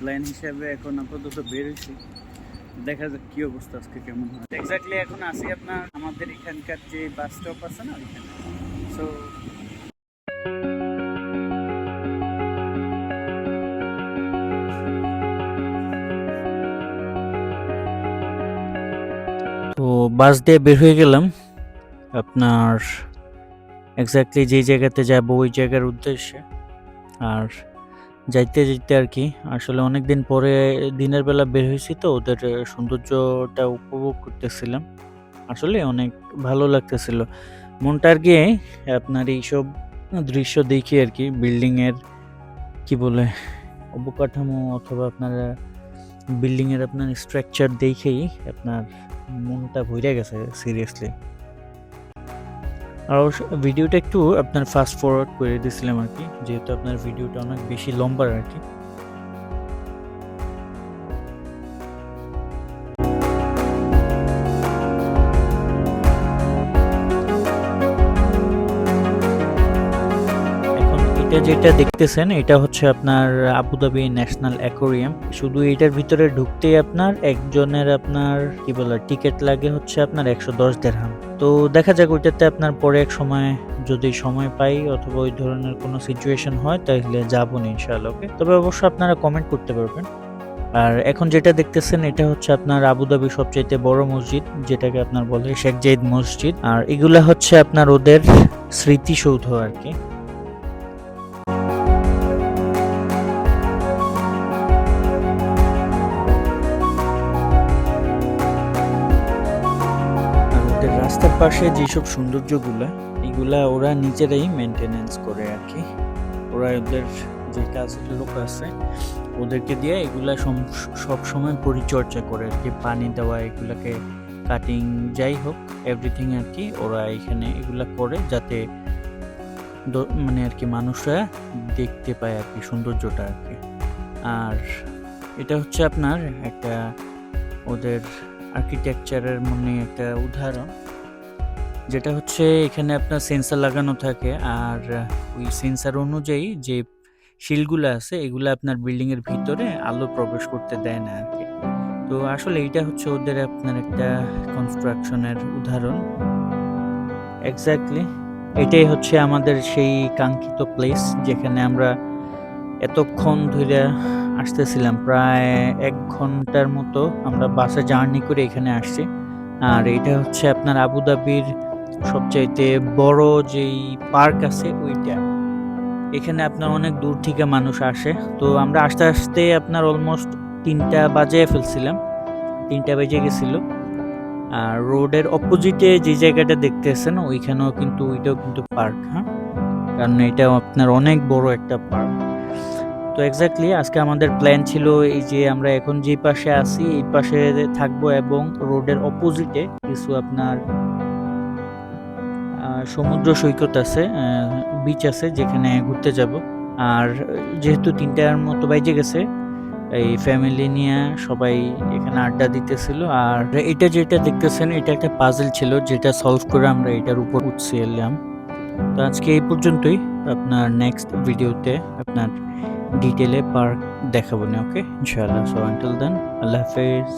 Plan হিসাবে এখন আপাতত বের হয়েছি, দেখা যাক কি অবস্থা আজকে কেমন হয়। এক্স্যাক্টলি এখন আসি আপনার আমাদের এখানকার যে বাস স্টপ আছে না ওইখানে। সো তো বাস দিয়ে বের হয়ে গেলাম আপনার এক্স্যাক্টলি যেই জায়গাতে যাব ওই জায়গার উদ্দেশ্যে। আর যাইতে যেতে আর কি আসলে অনেক দিন পরে দিনের বেলা বের হয়েছি, তো ওদের সৌন্দর্যটা উপভোগ করতেছিলাম। আসলে অনেক ভালো লাগতেছিল মনটা আর কি আপনার এইসব দৃশ্য দেখি আর কি, বিল্ডিং এর কি বলে অবকাঠামো অথবা আপনার বিল্ডিং এর আপনার স্ট্রাকচার দেখেই আপনার মনটা ভরে গেছে সিরিয়াসলি। আর ভিডিওটা একটু আপনার ফাস্ট ফরওয়ার্ড করে দিয়েছিলাম আর কি, যেহেতু আপনার ভিডিওটা অনেক বেশি লম্বা আর কি। এখন এটা যেটা দেখতেছেন এটা হচ্ছে আপনার আবুধাবি ন্যাশনাল অ্যাকোয়ারিয়াম। শুধু এটার ভিতরে ঢুকতেই আপনার একজনের আপনার কি বলে টিকিট লাগে হচ্ছে আপনার 110 দিরহাম। তো দেখা যাক ওইটাতে আপনার পরে এক সময় যদি সময় পাই অথবা ওই ধরনের কোনো সিচুয়েশন হয় তাহলে যাবো না ইনশাআল্লাহ। ওকে, তবে অবশ্যই আপনারা কমেন্ট করতে পারবেন। আর এখন যেটা দেখতেছেন এটা হচ্ছে আপনার আবুধাবির সবচাইতে বড় মসজিদ, যেটাকে আপনার বলে শেখ জায়েদ মসজিদ। আর এগুলা হচ্ছে আপনার ওদের স্মৃতিসৌধ আর কি। আর ওদের রাস্তার পাশে যেসব সৌন্দর্যগুলা এগুলা ওরা নিজেরাই মেনটেনেন্স করে আর কি। ওরা ওদের যে কাজের লোক আছে ওদেরকে দিয়ে এগুলা সব সময় পরিচর্যা করে আর কি, পানি দেওয়া, এগুলাকে কাটিং, যাই হোক এভরিথিং আর কি। ওরা এখানে এগুলা করে যাতে মানে আর কি মানুষরা দেখতে পায় আর কি সৌন্দর্যটা আর কি। আর এটা হচ্ছে আপনার একটা ওদের আর্কিটেকচারের মানে একটা উদাহরণ, যেটা হচ্ছে এখানে আপনার সেন্সার লাগানো থাকে। আর ওই সেন্সার অনুযায়ী যে শিলগুলো আছে এগুলো আপনার বিল্ডিং এর ভিতরে আলো প্রবেশ করতে দেয় না আর কি। তো আসলে এটা হচ্ছে ওদের আপনার একটা কনস্ট্রাকশনের উদাহরণ। এক্স্যাক্টলি এটাই হচ্ছে আমাদের সেই কাঙ্ক্ষিত প্লেস যেখানে আমরা এতক্ষণ ধরে আসতেছিলাম, প্রায় 1 ঘন্টার মতো আমরা বাসে জার্নি করে এখানে আসছি। আর এটা হচ্ছে আপনার আবুধাবির সবচাইতে বড় যেই পার্ক আছে ওইটা। এখানে আপনার অনেক দূর থেকে মানুষ আসে। তো আমরা আস্তে আস্তে আপনার অলমোস্ট 3টা বাজে ফেলছিলাম, 3টা বেজে গেছিল। আর রোডের অপোজিটে যে জায়গাটা দেখতেছেন ওইখানেও কিন্তু ওইটাও কিন্তু পার্ক, হ্যাঁ, কারণ এটাও আপনার অনেক বড় একটা পার্ক। তো এক্স্যাক্টলি আজকে আমাদের প্ল্যান ছিল এই যে আমরা এখন যে পাশে আছি এই পাশে থাকবো এবং রোডের অপোজিটে কিছু আপনার সমুদ্র সৈকত আছে, বিচ আছে যেখানে ঘুরতে যাব। আর যেহেতু 3টার মতো বেজে গেছে, এই ফ্যামিলি নিয়ে সবাই এখানে আড্ডা দিতেছিল। আর এটা যেটা দেখতেছেন এটা একটা পাজল ছিল যেটা সলভ করে আমরা এটার উপর উঠছে এলাম। তো আজকে এই পর্যন্তই, আপনার নেক্সট ভিডিওতে আপনার ডিটেলে পার্ক দেখাবো না। ওকে ইনশাআল্লাহ। সো আনটিল দেন আল্লাহ হাফেজ।